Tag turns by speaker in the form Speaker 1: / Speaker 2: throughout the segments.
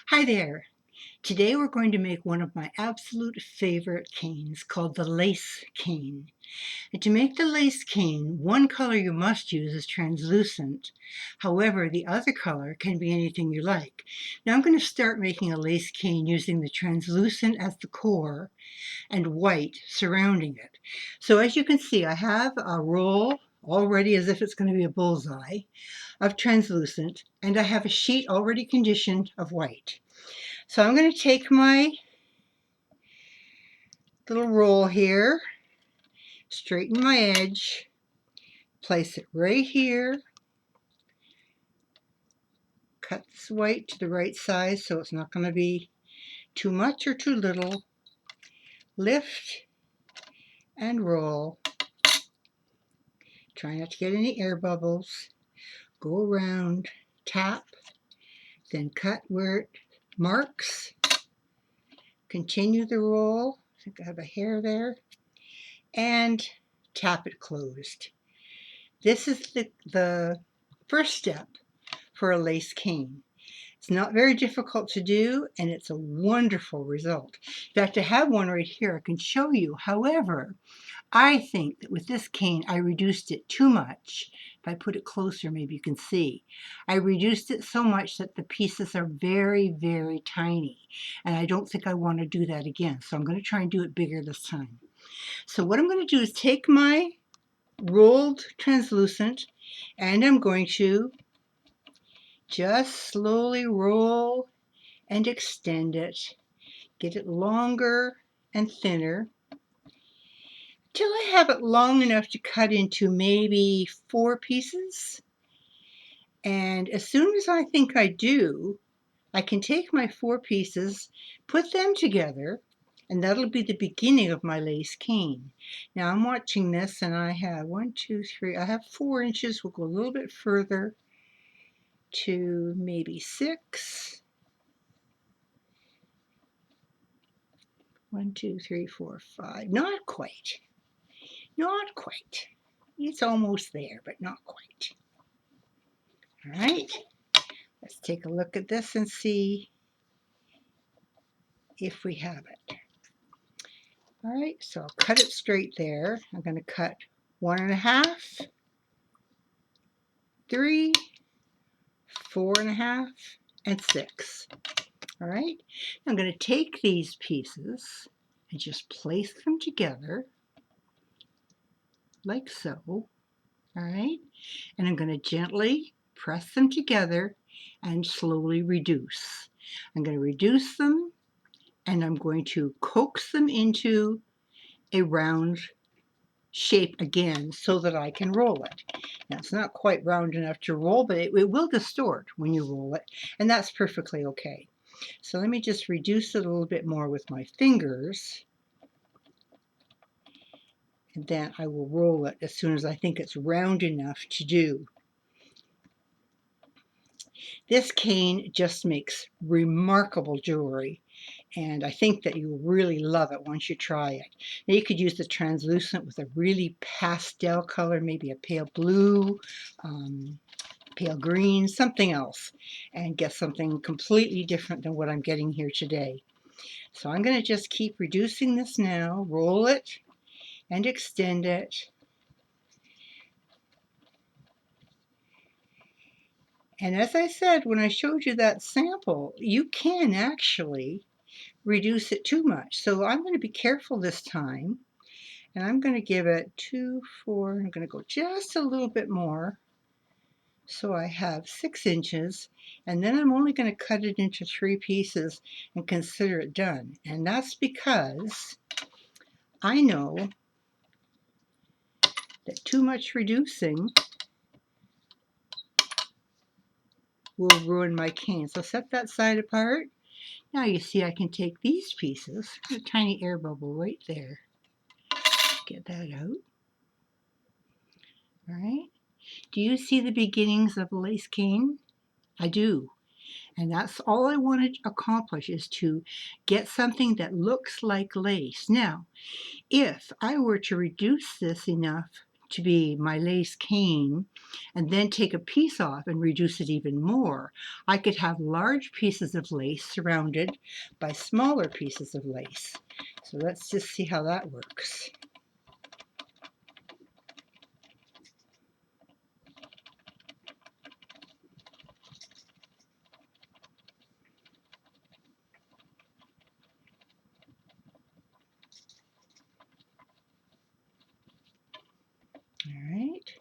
Speaker 1: Hi there. Today we're going to make one of my absolute favorite canes called the lace cane. And to make the lace cane, one color you must use is translucent. However, the other color can be anything you like. Now I'm going to start making a lace cane using the translucent as the core and white surrounding it. So as you can see, I have a roll already as if it's going to be a bullseye of translucent, and I have a sheet already conditioned of white. So I'm going to take my little roll here, straighten my edge, place it right here, cut this white to the right size so it's not going to be too much or too little, lift and roll, try not to get any air bubbles, go around, tap, then cut where it marks, continue the roll, I think I have a hair there, and tap it closed. This is the first step for a lace cane. It's not very difficult to do, and it's a wonderful result. In fact, I have one right here I can show you. However, I think that with this cane, I reduced it too much. If I put it closer, maybe you can see. I reduced it so much that the pieces are very, very tiny, and I don't think I want to do that again. So I'm going to try and do it bigger this time. So what I'm going to do is take my rolled translucent, and I'm going to just slowly roll and extend it. Get it longer and thinner till I have it long enough to cut into maybe 4 pieces. And as soon as I think I do, I can take my 4 pieces, put them together, and that'll be the beginning of my lace cane. Now I'm watching this and I have 1, 2, 3, I have 4 inches. We'll go a little bit further to maybe 6. 1, 2, 3, 4, 5. Not quite. Not quite. It's almost there, but not quite. All right. Let's take a look at this and see if we have it. All right, so I'll cut it straight there. I'm going to cut 1.5, 3, 4.5, and 6. All right, I'm going to take these pieces and just place them together like so. All right, and I'm going to gently press them together and slowly reduce. I'm going to reduce them and I'm going to coax them into a round shape again so that I can roll it. Now it's not quite round enough to roll, but it will distort when you roll it, and that's perfectly okay. So let me just reduce it a little bit more with my fingers, and then I will roll it as soon as I think it's round enough to do. This cane just makes remarkable jewelry, and I think that you'll really love it once you try it. Now you could use the translucent with a really pastel color, maybe a pale blue, pale green, something else, and get something completely different than what I'm getting here today. So I'm going to just keep reducing this now, roll it and extend it. And as I said, when I showed you that sample, you can actually reduce it too much. So I'm going to be careful this time, and I'm going to give it 2, 4, I'm going to go just a little bit more. So I have 6 inches, and then I'm only going to cut it into 3 pieces and consider it done. And that's because I know that too much reducing will ruin my cane. So set that side apart. Now you see I can take these pieces, a tiny air bubble right there. Get that out. All right. Do you see the beginnings of a lace cane? I do. And that's all I want to accomplish, is to get something that looks like lace. Now, if I were to reduce this enough to be my lace cane and then take a piece off and reduce it even more, I could have large pieces of lace surrounded by smaller pieces of lace. So let's just see how that works. All right.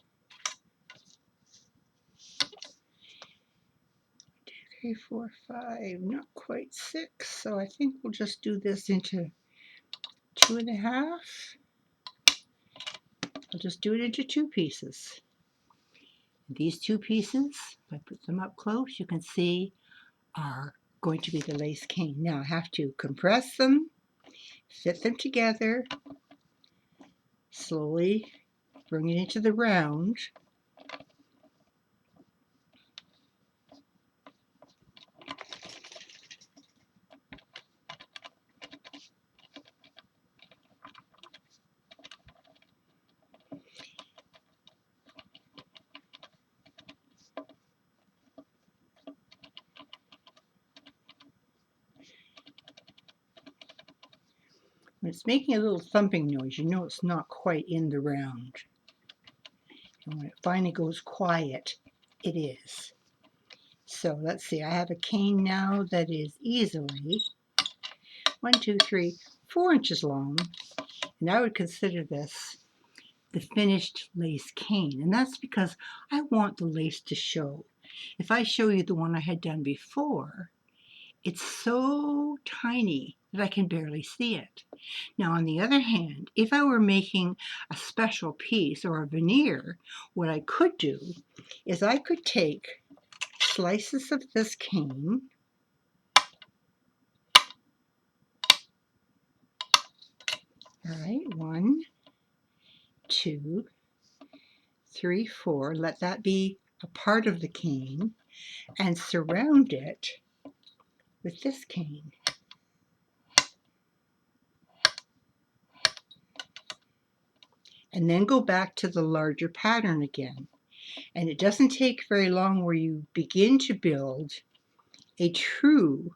Speaker 1: 3, 4, 5, not quite 6. So I think we'll just do this into 2.5. I'll just do it into 2 pieces. These 2 pieces, if I put them up close, you can see are going to be the lace cane. Now I have to compress them, fit them together, slowly bring it into the round. When it's making a little thumping noise, you know it's not quite in the round. And when it finally goes quiet, it is. So let's see, I have a cane now that is easily 1, 2, 3, 4 inches long, and I would consider this the finished lace cane, and that's because I want the lace to show. If I show you the one I had done before, it's so tiny that I can barely see it. Now, on the other hand, if I were making a special piece or a veneer, what I could do is I could take slices of this cane, all right, 1, 2, 3, 4, let that be a part of the cane, and surround it with this cane. And then go back to the larger pattern again. And it doesn't take very long where you begin to build a true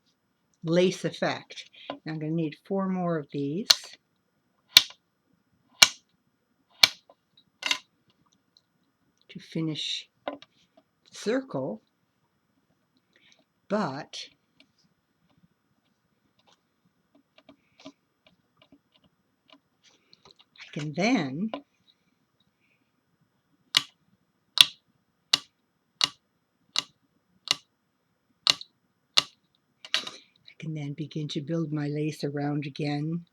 Speaker 1: lace effect. Now I'm going to need 4 more of these. To finish the circle, but I can then begin to build my lace around again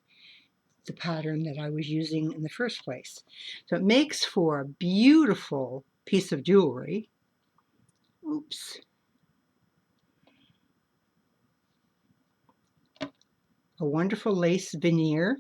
Speaker 1: the pattern that I was using in the first place. So it makes for a beautiful piece of jewelry. Oops. A wonderful lace veneer.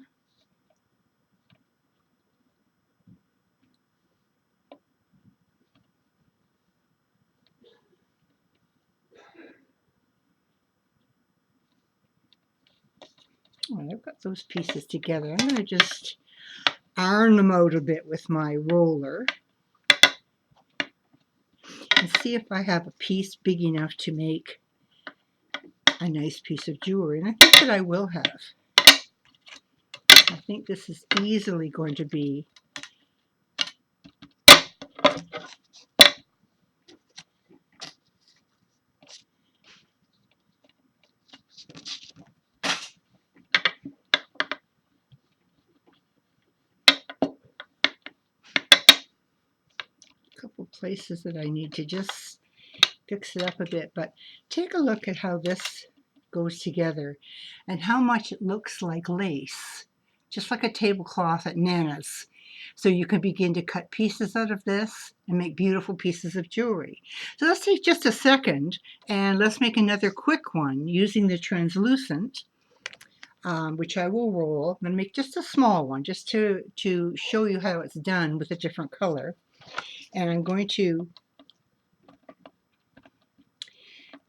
Speaker 1: Well, I've got those pieces together. I'm going to just iron them out a bit with my roller and see if I have a piece big enough to make a nice piece of jewelry. And I think that I will have. I think this is easily going to be a couple places that I need to just fix it up a bit. But take a look at how this goes together and how much it looks like lace, just like a tablecloth at Nana's. So you can begin to cut pieces out of this and make beautiful pieces of jewelry. So let's take just a second and let's make another quick one using the translucent, which I will roll. I'm going to make just a small one just to show you how it's done with a different color. And I'm going to,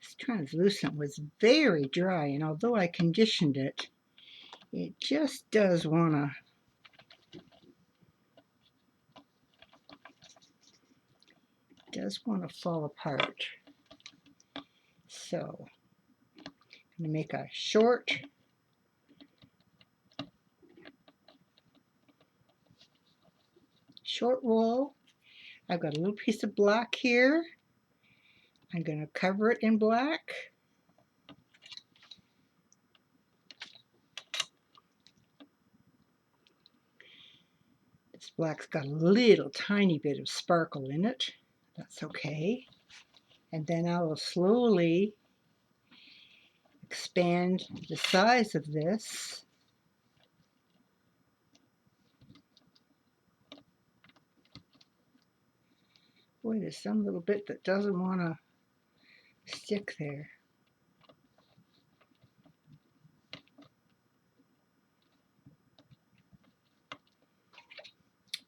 Speaker 1: this translucent was very dry, and although I conditioned it, it just does want to does want to fall apart. So I'm going to make a short roll. I've got a little piece of black here. I'm going to cover it in black. This black's got a little tiny bit of sparkle in it. That's okay. And then I will slowly expand the size of this. Boy, there's some little bit that doesn't want to stick there.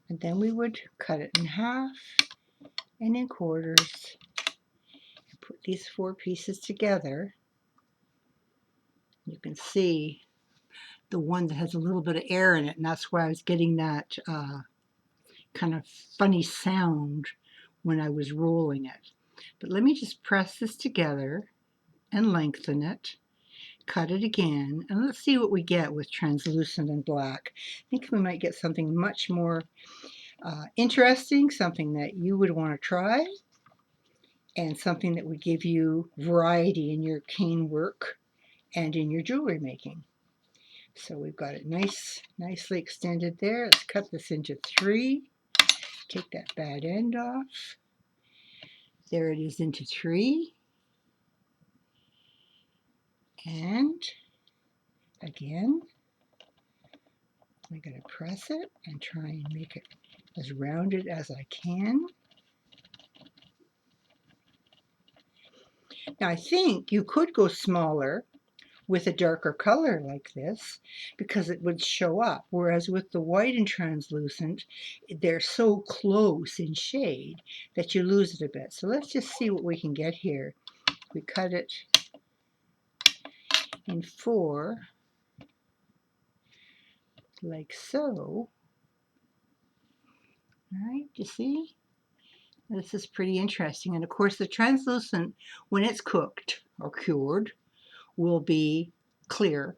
Speaker 1: And then we would cut it in half and in quarters and put these 4 pieces together. You can see the one that has a little bit of air in it, and that's why I was getting that kind of funny sound when I was rolling it. But let me just press this together and lengthen it, cut it again, and let's see what we get with translucent and black. I think we might get something much more interesting, something that you would want to try, and something that would give you variety in your cane work and in your jewelry making. So we've got it nicely extended there. Let's cut this into 3. Take that bad end off. There it is into 3. And again, I'm going to press it and try and make it as rounded as I can. Now I think you could go smaller with a darker color like this because it would show up, whereas with the white and translucent they're so close in shade that you lose it a bit. So let's just see what we can get here. We cut it in 4 like so. All right, you see? This is pretty interesting. And of course the translucent, when it's cooked or cured, will be clear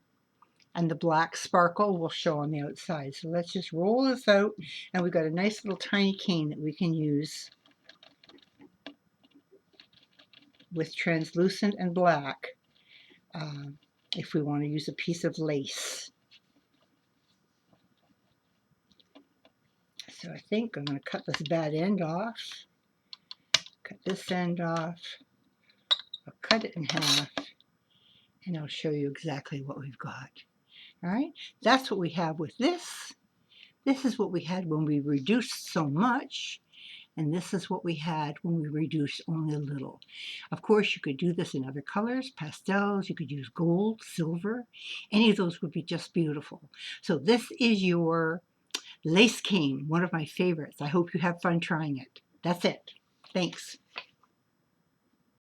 Speaker 1: and the black sparkle will show on the outside. So let's just roll this out, and we've got a nice little tiny cane that we can use with translucent and black if we want to use a piece of lace. So I think I'm going to cut this bad end off, cut this end off, I'll cut it in half, and I'll show you exactly what we've got. All right, that's what we have with this. This is what we had when we reduced so much, and this is what we had when we reduced only a little. Of course, you could do this in other colors, pastels, you could use gold, silver, any of those would be just beautiful. So this is your lace cane, one of my favorites. I hope you have fun trying it. That's it. Thanks.